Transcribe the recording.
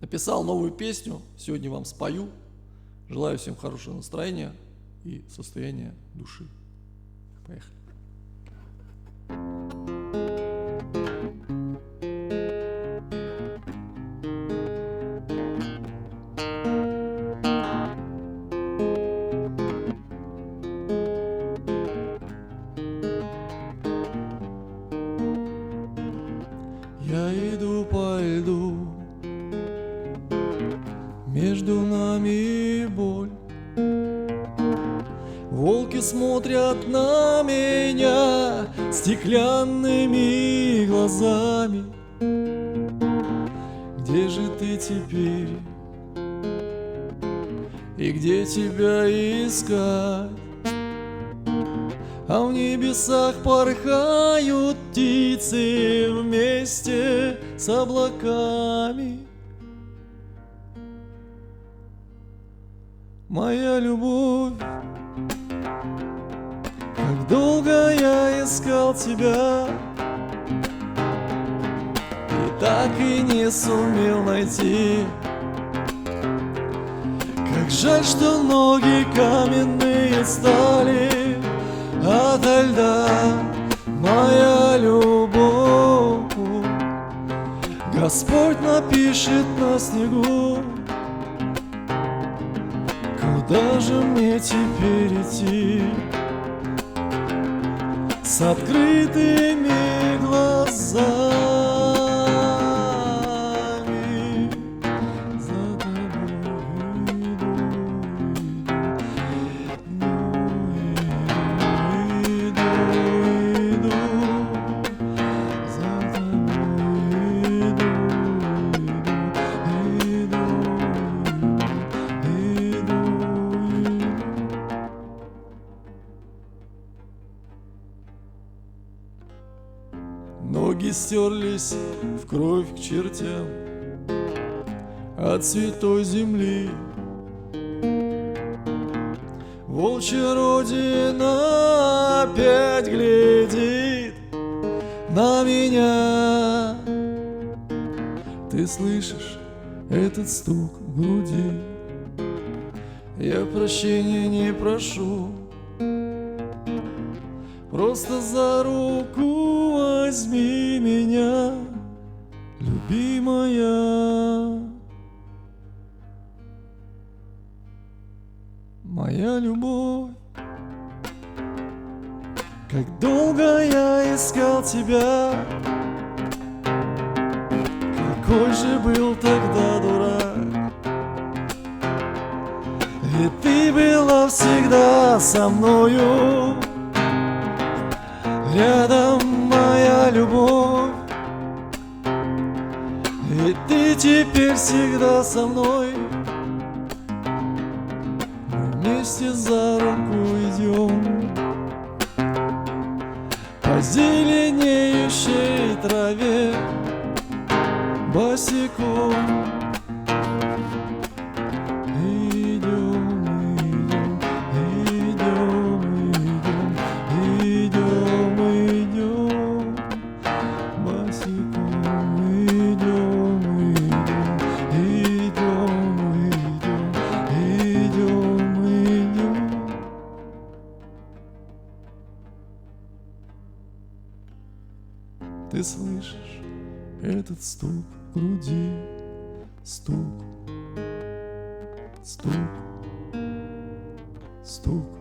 Написал новую песню, сегодня вам спою. Желаю всем хорошего настроения и состояния души. Поехали. Я иду по льду, между нами боль. Волки смотрят на меня стеклянными глазами. Где же ты теперь? И где тебя искать? А в небесах порхают птицы вместе с облаками. Моя любовь, как долго я искал тебя, и так и не сумел найти. Как жаль, что ноги каменные стали ото льда, моя любовь. Господь напишет на снегу, куда же мне теперь идти с открытыми глазами? За тобой иду, за тобой иду. Ноги стерлись в кровь к чертям от святой земли. Волчья родина опять глядит на меня. Ты слышишь этот стук в груди? Я прощения не прошу, просто за руку возьми меня, любимая. Моя любовь, как долго я искал тебя, какой же был тогда дурак. Ведь ты была всегда со мною, рядом, моя любовь. И ты теперь всегда со мной. Мы вместе за руку идем по зеленеющей траве босиком. Ты слышишь этот стук в груди? Стук, стук, стук.